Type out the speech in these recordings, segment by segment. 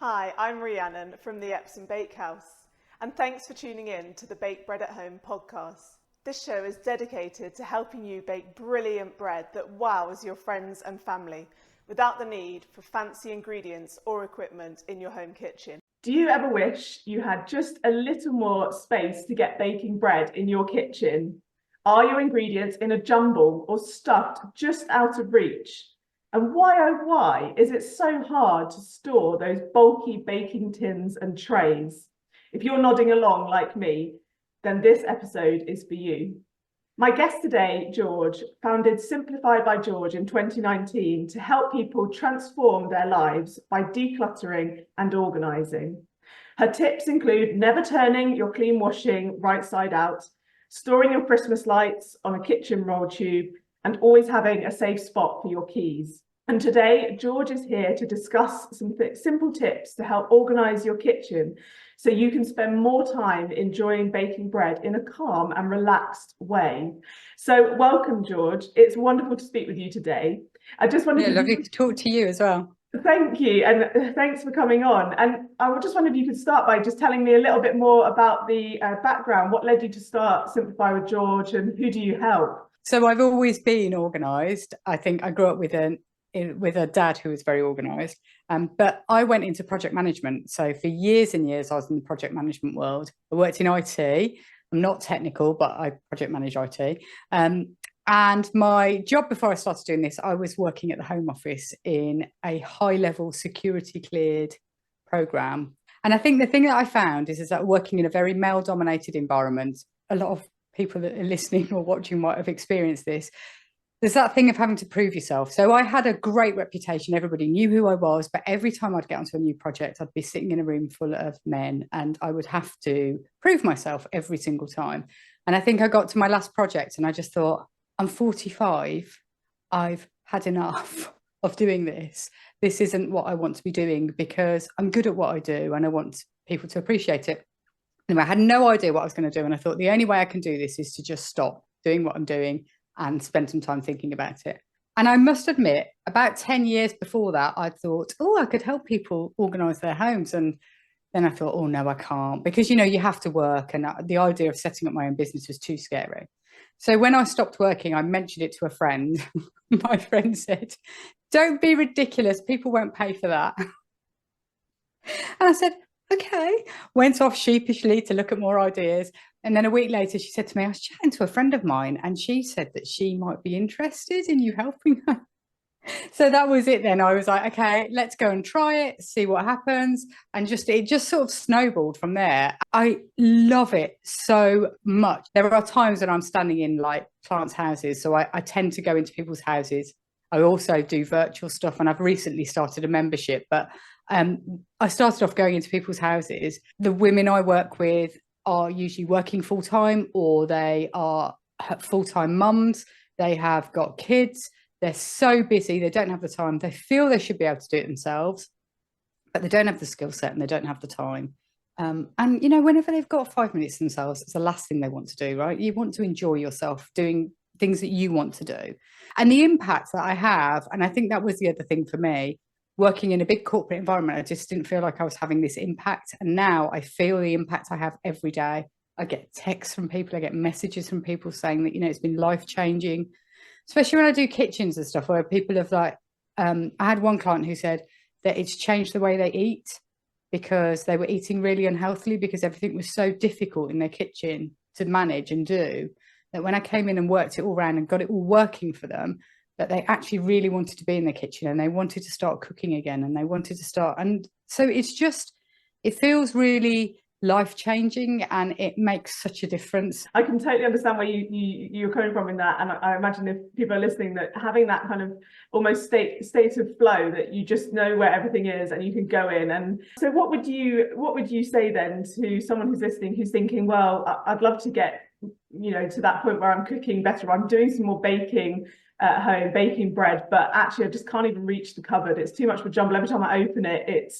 Hi, I'm Rhiannon from the Epsom Bakehouse, and thanks for tuning in to the Bake Bread at Home podcast. This show is dedicated to helping you bake brilliant bread that wows your friends and family without the need for fancy ingredients or equipment in your home kitchen. Do you ever wish you had just a little more space to get baking bread in your kitchen? Are your ingredients in a jumble or stuffed just out of reach? And why is it so hard to store those bulky baking tins and trays? If you're nodding along like me, then this episode is for you. My guest today, George, founded Simplify by George in 2019 to help people transform their lives by decluttering and organising. Her tips include never turning your clean washing right side out, storing your Christmas lights on a kitchen roll tube, and always having a safe spot for your keys. And today, George is here to discuss some simple tips to help organise your kitchen so you can spend more time enjoying baking bread in a calm and relaxed way. So welcome, George. It's wonderful to speak with you today. I just wanted to... Lovely to talk to you as well. Thank you, and thanks for coming on. And I just wondered if you could start by just telling me a little bit more about the background. What led you to start Simplify with George, and who do you help? So I've always been organised. I think I grew up with a dad who was very organised, but I went into project management. So for years and years, I was in the project management world. I worked in IT. I'm not technical, but I project manage IT. And my job before I started doing this, I was working at the Home Office in a high-level security cleared programme. And I think the thing that I found is that working in a very male-dominated environment, a lot of people that are listening or watching might have experienced this. There's that thing of having to prove yourself. So I had a great reputation. Everybody knew who I was, but every time I'd get onto a new project, I'd be sitting in a room full of men and I would have to prove myself every single time. And I think I got to my last project and I just thought, I'm 45. I've had enough of doing this. This isn't what I want to be doing because I'm good at what I do and I want people to appreciate it. Anyway, I had no idea what I was going to do. And I thought the only way I can do this is to just stop doing what I'm doing and spend some time thinking about it. And I must admit, about 10 years before that, I thought, oh, I could help people organise their homes. And then I thought, oh, no, I can't. Because, you know, you have to work. And the idea of setting up my own business was too scary. So when I stopped working, I mentioned it to a friend. My friend said, don't be ridiculous. People won't pay for that. And I said, okay. Went off sheepishly to look at more ideas. And then a week later, she said to me, I was chatting to a friend of mine and she said that she might be interested in you helping her. So that was it then. I was like, okay, let's go and try it, see what happens. And it just sort of snowballed from there. I love it so much. There are times when I'm standing in like clients' houses. So I tend to go into people's houses. I also do virtual stuff and I've recently started a membership, but I started off going into people's houses. The women I work with are usually working full-time or they are full-time mums. They have got kids. They're so busy, they don't have the time. They feel they should be able to do it themselves, but they don't have the skill set and they don't have the time. And, you know, whenever they've got 5 minutes themselves, it's the last thing they want to do, right? You want to enjoy yourself doing things that you want to do. And the impact that I have, and I think that was the other thing for me, working in a big corporate environment, I just didn't feel like I was having this impact. And now I feel the impact I have every day. I get texts from people, I get messages from people saying that, you know, it's been life-changing. Especially when I do kitchens and stuff where people have like, I had one client who said that it's changed the way they eat because they were eating really unhealthily because everything was so difficult in their kitchen to manage and do that when I came in and worked it all around and got it all working for them, that they actually really wanted to be in the kitchen and they wanted to start cooking again and they wanted to start. And so it's just, it feels really life-changing and it makes such a difference. I can totally understand where you're coming from in that, and I imagine if people are listening that having that kind of almost state of flow that you just know where everything is and you can go in. And so what would you say then to someone who's listening who's thinking, well, I'd love to get, you know, to that point where I'm cooking better, I'm doing some more baking at home, baking bread, but actually I just can't even reach the cupboard, it's too much of a jumble. Every time I open it,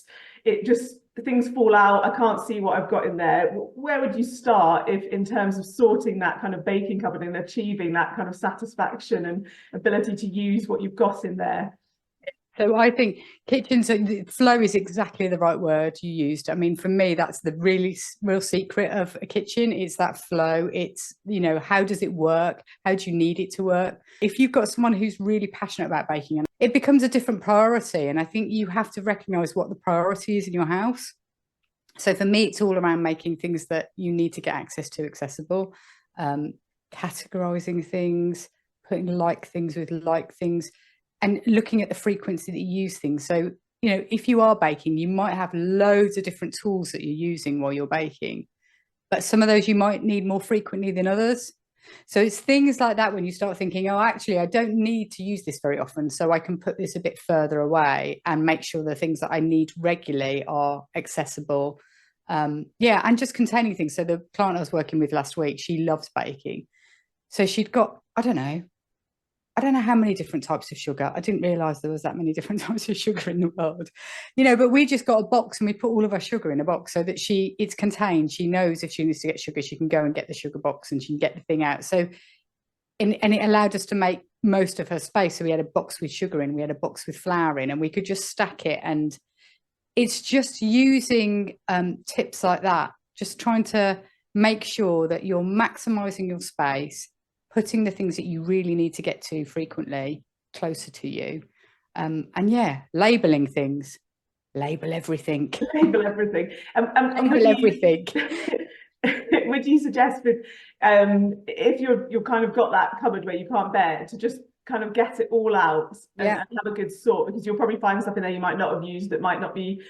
it just, things fall out, I can't see what I've got in there. Where would you start if in terms of sorting that kind of baking cupboard and achieving that kind of satisfaction and ability to use what you've got in there? So I think kitchens, flow is exactly the right word you used. I mean, for me, that's the real secret of a kitchen. It's that flow. It's, how does it work? How do you need it to work? If you've got someone who's really passionate about baking, it becomes a different priority. And I think you have to recognize what the priority is in your house. So for me, it's all around making things that you need to get access to accessible, categorizing things, putting like things with like things, and looking at the frequency that you use things. So, if you are baking, you might have loads of different tools that you're using while you're baking, but some of those you might need more frequently than others. So it's things like that when you start thinking, oh, actually, I don't need to use this very often, so I can put this a bit further away and make sure the things that I need regularly are accessible. And just containing things. So the client I was working with last week, she loves baking. So she'd got, I don't know how many different types of sugar. I didn't realise there was that many different types of sugar in the world, but we just got a box and we put all of our sugar in a box so that it's contained. She knows if she needs to get sugar, she can go and get the sugar box and she can get the thing out. So, and it allowed us to make most of her space. So we had a box with sugar in, we had a box with flour in, and we could just stack it. And it's just using tips like that, just trying to make sure that you're maximising your space, putting the things that you really need to get to frequently closer to you. Labeling things. Label everything. Label everything. Label everything. Would you suggest with if you're kind of got that cupboard where you can't bear to just kind of get it all out and have a good sort, because you'll probably find stuff in there you might not have used that might not be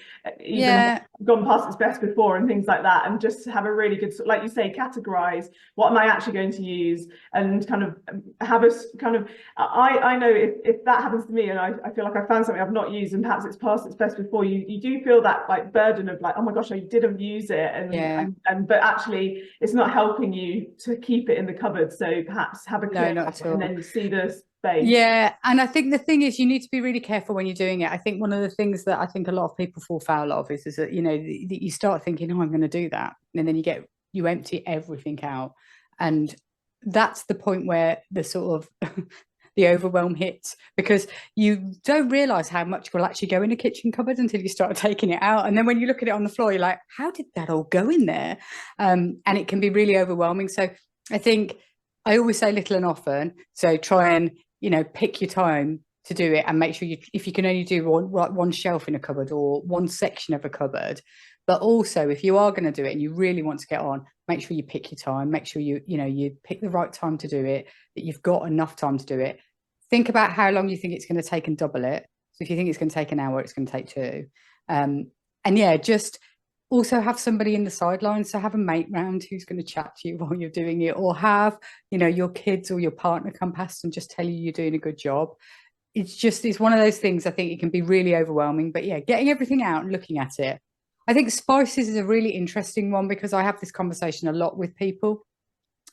even gone past its best before and things like that, and just have a really good, like you say, categorize what am I actually going to use, and kind of have a kind of, I know if that happens to me and I feel like I found something I've not used and perhaps it's past its best before, you do feel that like burden of like, oh my gosh, I didn't use it, and but actually it's not helping you to keep it in the cupboard. So perhaps have a clear and then see the space. Yeah, and I think the thing is you need to be really careful when you're doing it. I think one of the things that I think a lot of people fall foul of is that you start thinking, oh, I'm going to do that, and then you empty everything out, and that's the point where the sort of the overwhelm hits, because you don't realize how much will actually go in a kitchen cupboard until you start taking it out. And then when you look at it on the floor, you're like, how did that all go in there? And it can be really overwhelming. So I think I always say little and often. So try and pick your time to do it, and make sure if you can only do one shelf in a cupboard or one section of a cupboard. But also, if you are going to do it and you really want to get on, make sure you pick your time. Make sure you pick the right time to do it, that you've got enough time to do it. Think about how long you think it's going to take and double it. So if you think it's going to take an hour, it's going to take 2. Just also have somebody in the sidelines. So have a mate round who's going to chat to you while you're doing it, or have your kids or your partner come past and just tell you you're doing a good job. It's one of those things. I think it can be really overwhelming, but getting everything out and looking at it. I think spices is a really interesting one, because I have this conversation a lot with people,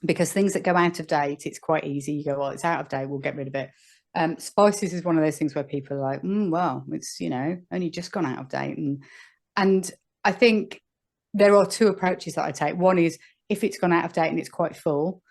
because things that go out of date, it's quite easy. You go, well, it's out of date, we'll get rid of it. Spices is one of those things where people are like, well, it's only just gone out of date. And I think there are 2 approaches that I take. One is, if it's gone out of date and it's quite full,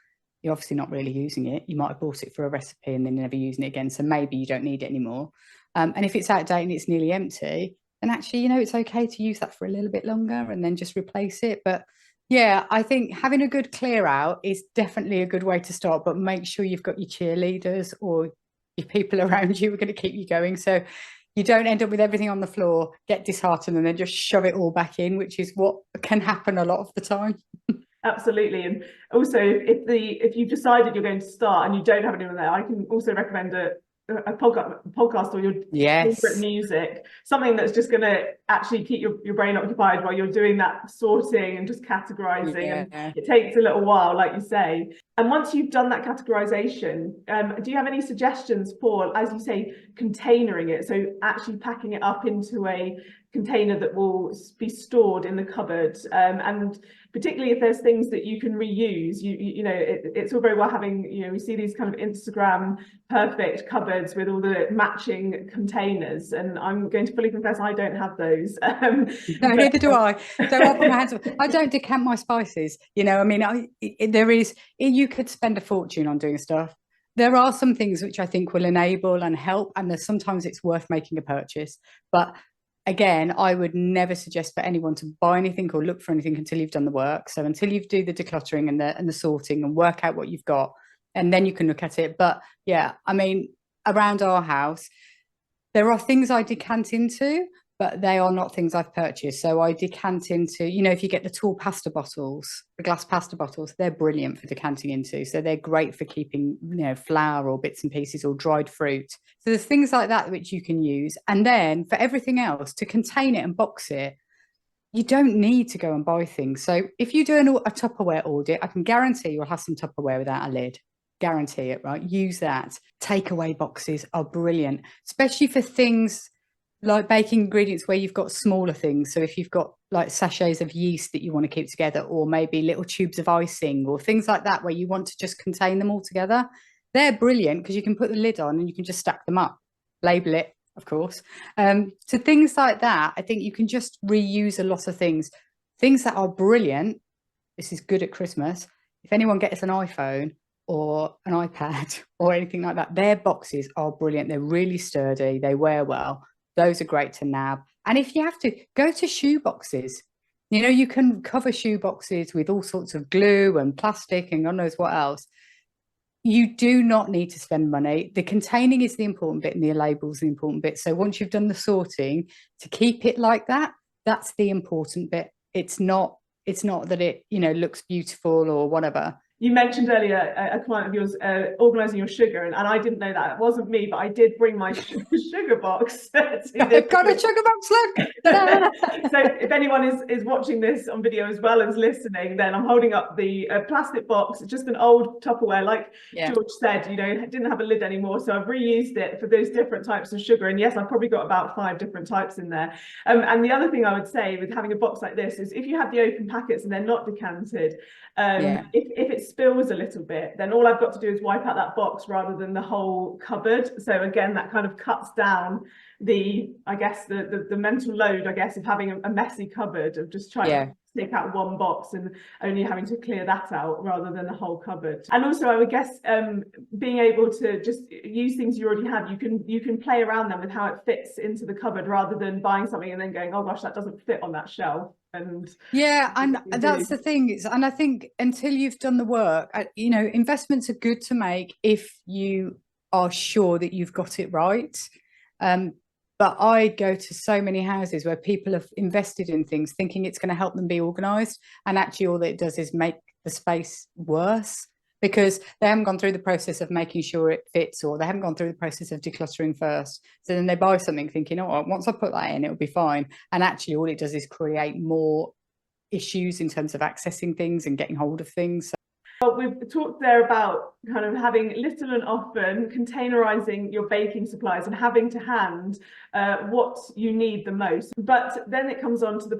you're obviously not really using it. You might have bought it for a recipe and then never using it again, so maybe you don't need it anymore. And if it's out of date and it's nearly empty, then actually, it's okay to use that for a little bit longer and then just replace it. But I think having a good clear out is definitely a good way to start, but make sure you've got your cheerleaders or your people around you who are going to keep you going. So you don't end up with everything on the floor, get disheartened, and then just shove it all back in, which is what can happen a lot of the time. Absolutely. And also, if you've decided you're going to start and you don't have anyone there, I can also recommend a podcast or your favorite music, something that's just going to actually keep your brain occupied while you're doing that sorting and just categorizing. And it takes a little while, like you say. And once you've done that categorization, do you have any suggestions for, as you say, containering it? So actually packing it up into a container that will be stored in the cupboard, and particularly if there's things that you can reuse. It's all very well having, we see these kind of Instagram perfect cupboards with all the matching containers, and I'm going to fully confess I don't have those. No, neither do I. So I'll put my hands up. I don't decant my spices. You could spend a fortune on doing stuff. there are some things which I think will enable and help, and there's sometimes it's worth making a purchase. But again, I would never suggest for anyone to buy anything or look for anything until you've done the work. So until you do the decluttering and the sorting and work out what you've got, and then you can look at it. But yeah, I mean, around our house, there are things I decant into, but they are not things I've purchased. So I decant into, you know, if you get the tall pasta bottles, the glass pasta bottles, they're brilliant for decanting into. So they're great for keeping, you know, flour or bits and pieces or dried fruit. So there's things like that which you can use. And then for everything else, to contain it and box it, you don't need to go and buy things. So if you do a Tupperware audit, I can guarantee you'll have some Tupperware without a lid. Guarantee it, right? Use that. Takeaway boxes are brilliant, especially for things like baking ingredients where you've got smaller things. So if you've got like sachets of yeast that you want to keep together, or maybe little tubes of icing or things like that where you want to just contain them all together, they're brilliant because you can put the lid on and you can just stack them up, label it, of course. So things like that, I think you can just reuse a lot of things that are brilliant. This is good at Christmas. If anyone gets an iPhone or an iPad or anything like that, their boxes are brilliant. They're really sturdy. They wear well. Those are great to nab. And if you have to, go to shoe boxes. You know, you can cover shoe boxes with all sorts of glue and plastic and God knows what else. You do not need to spend money. The containing is the important bit and the labels the important bit. So once you've done the sorting, to keep it like that, that's the important bit. It's not that it, you know, looks beautiful or whatever. You mentioned earlier a client of yours organising your sugar, and I didn't know that. It wasn't me, but I did bring my sugar box. I've got a sugar box, look! So if anyone is watching this on video as well as listening, then I'm holding up the plastic box. It's just an old Tupperware, like George said, you know, it didn't have a lid anymore. So I've reused it for those different types of sugar. And yes, I've probably got about 5 different types in there. And the other thing I would say with having a box like this is if you have the open packets and they're not decanted, if it spills a little bit, then all I've got to do is wipe out that box rather than the whole cupboard. So again, that kind of cuts down the, I guess, the mental load, I guess, of having a messy cupboard, of just trying to take out one box and only having to clear that out rather than the whole cupboard. And also, I would guess being able to just use things you already have, you can play around them with how it fits into the cupboard rather than buying something and then going, oh gosh, that doesn't fit on that shelf. And that's the thing. And I think until you've done the work, you know, investments are good to make if you are sure that you've got it right. But I go to so many houses where people have invested in things thinking it's going to help them be organised, and actually all that it does is make the space worse, because they haven't gone through the process of making sure it fits, or they haven't gone through the process of decluttering first. So then they buy something thinking, oh, once I put that in, it'll be fine. And actually all it does is create more issues in terms of accessing things and getting hold of things. Well, we've talked there about kind of having little and often, containerizing your baking supplies and having to hand what you need the most. But then it comes on to the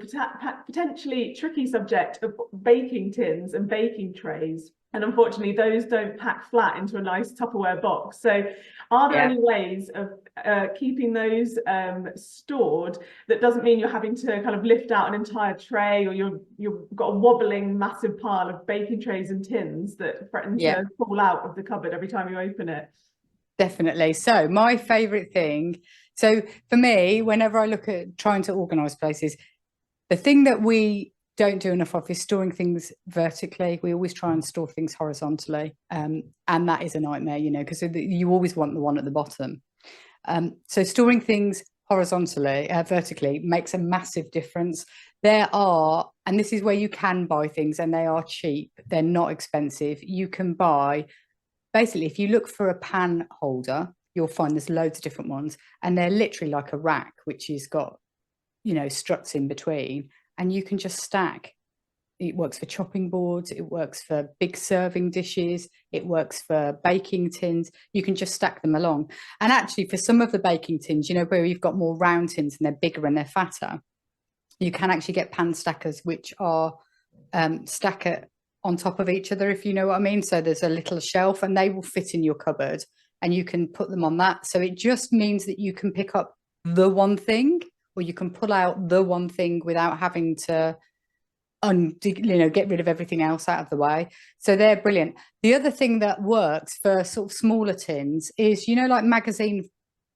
potentially tricky subject of baking tins and baking trays. And unfortunately, those don't pack flat into a nice Tupperware box. So are there any ways of keeping those stored that doesn't mean you're having to kind of lift out an entire tray, or you've got a wobbling massive pile of baking trays and tins that threaten to fall out of the cupboard every time you open it? Definitely. So my favourite thing, so for me, whenever I look at trying to organise places, the thing that we don't do enough of is storing things vertically. We always try and store things horizontally, and that is a nightmare, you know, because you always want the one at the bottom. So storing things horizontally, vertically, makes a massive difference. And this is where you can buy things, and they are cheap. They're not expensive. You can buy, basically, if you look for a pan holder, you'll find there's loads of different ones, and they're literally like a rack, which has got, you know, struts in between. And you can just stack. It works for chopping boards. It works for big serving dishes. It works for baking tins. You can just stack them along. And actually, for some of the baking tins, you know, where you've got more round tins and they're bigger and they're fatter, you can actually get pan stackers, which are stack on top of each other, if you know what I mean. So there's a little shelf and they will fit in your cupboard and you can put them on that. So it just means that you can pick up the one thing, or you can pull out the one thing without having to get rid of everything else out of the way. So they're brilliant. The other thing that works for sort of smaller tins is, like magazine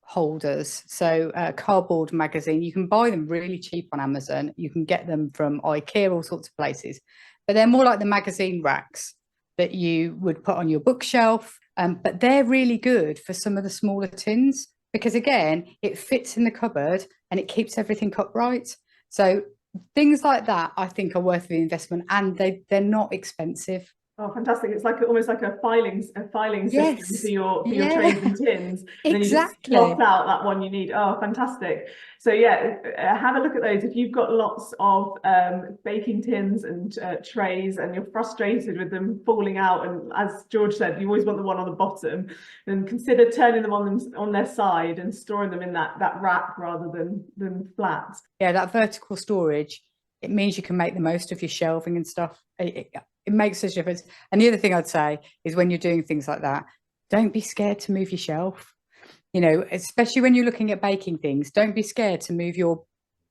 holders. So cardboard magazine, you can buy them really cheap on Amazon. You can get them from IKEA, all sorts of places, but they're more like the magazine racks that you would put on your bookshelf. But they're really good for some of the smaller tins because, again, it fits in the cupboard and it keeps everything upright. So things like that, I think, are worth the investment, and they're not expensive. Oh, fantastic! It's like almost like a filing system Yes. for your trays and tins. And Exactly. then you just swap out that one you need. Oh, fantastic! So yeah, have a look at those. If you've got lots of baking tins and trays, and you're frustrated with them falling out, and as George said, you always want the one on the bottom, then consider turning them on their side and storing them in that rack rather than flat. Yeah, that vertical storage, it means you can make the most of your shelving and stuff. It makes such a difference. And the other thing I'd say is, when you're doing things like that, don't be scared to move your shelf. Especially when you're looking at baking things, don't be scared to move your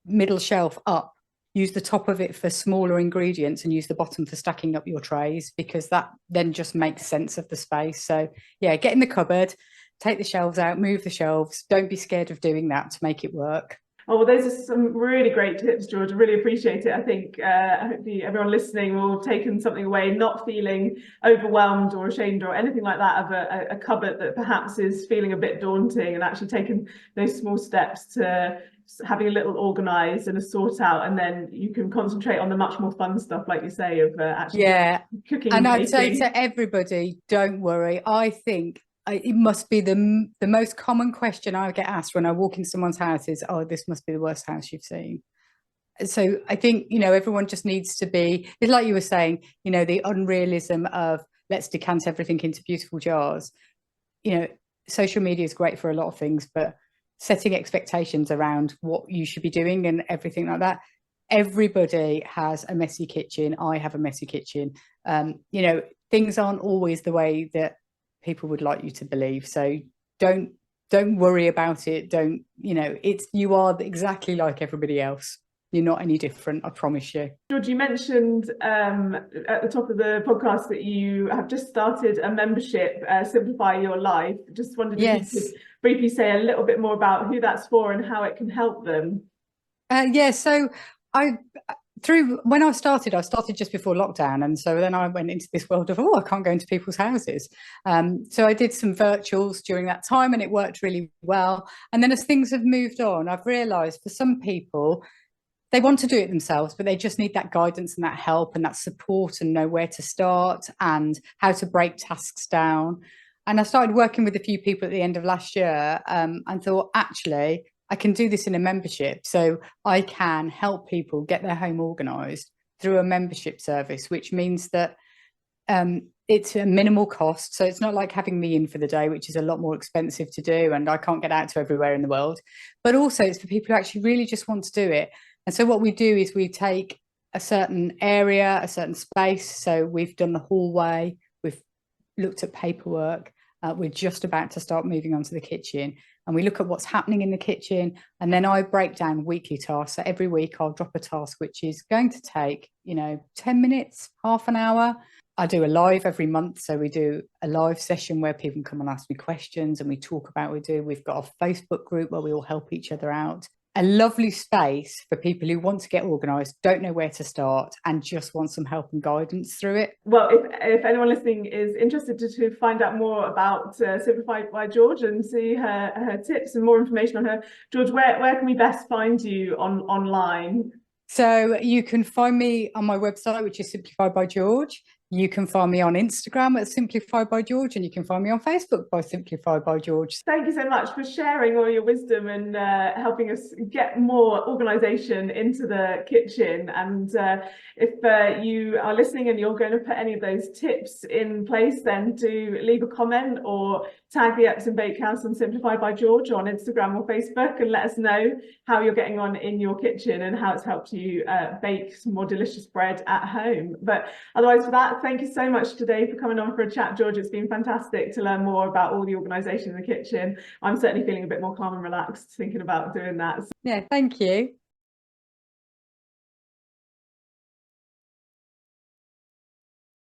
middle shelf up. Use the top of it for smaller ingredients and use the bottom for stacking up your trays, because that then just makes sense of the space. So yeah, get in the cupboard, take the shelves out, move the shelves. Don't be scared of doing that to make it work. Oh, well, those are some really great tips, George. I really appreciate it. I think hopefully everyone listening will have taken something away, not feeling overwhelmed or ashamed or anything like that of a cupboard that perhaps is feeling a bit daunting, and actually taking those small steps to having a little organise and a sort out, and then you can concentrate on the much more fun stuff, like you say, of actually cooking. And I'd say to everybody, don't worry. I think it must be the most common question I get asked when I walk into someone's house is, oh, this must be the worst house you've seen. So I think, everyone just needs to be, it's like you were saying, the unrealism of let's decant everything into beautiful jars. Social media is great for a lot of things, but setting expectations around what you should be doing and everything like that. Everybody has a messy kitchen. I have a messy kitchen. Things aren't always the way that people would like you to believe. So don't worry about it. You are exactly like everybody else. You're not any different, I promise you. George, you mentioned at the top of the podcast that you have just started a membership, Simplify Your Life. Just wondered if you could briefly say a little bit more about who that's for and how it can help them. So when I started just before lockdown, and so then I went into this world of, I can't go into people's houses. So I did some virtuals during that time, and it worked really well. And then as things have moved on, I've realised for some people, they want to do it themselves, but they just need that guidance and that help and that support, and know where to start and how to break tasks down. And I started working with a few people at the end of last year, and thought, actually, I can do this in a membership. So I can help people get their home organised through a membership service, which means that it's a minimal cost. So it's not like having me in for the day, which is a lot more expensive to do, and I can't get out to everywhere in the world. But also it's for people who actually really just want to do it. And so what we do is we take a certain area, a certain space. So we've done the hallway, we've looked at paperwork, we're just about to start moving on to the kitchen, and we look at what's happening in the kitchen. And then I break down weekly tasks. So every week I'll drop a task which is going to take 10 minutes, half an hour. I do a live every month. So we do a live session where people can come and ask me questions, and we talk about what we do. We've got a Facebook group where we all help each other out. A lovely space for people who want to get organised, don't know where to start, and just want some help and guidance through it. Well, if anyone listening is interested to find out more about Simplify by George and see her tips and more information on her, George, where can we best find you online? So you can find me on my website, which is Simplify by George. You can find me on Instagram at Simplify by George, and you can find me on Facebook by Simplify by George. Thank you so much for sharing all your wisdom and helping us get more organisation into the kitchen. And if you are listening and you're going to put any of those tips in place, then do leave a comment or tag the Epsom Bakehouse and Simplify by George on Instagram or Facebook, and let us know how you're getting on in your kitchen and how it's helped you bake some more delicious bread at home. But otherwise, for that, thank you so much today for coming on for a chat, George. It's been fantastic to learn more about all the organisation in the kitchen. I'm certainly feeling a bit more calm and relaxed thinking about doing that. Yeah, thank you.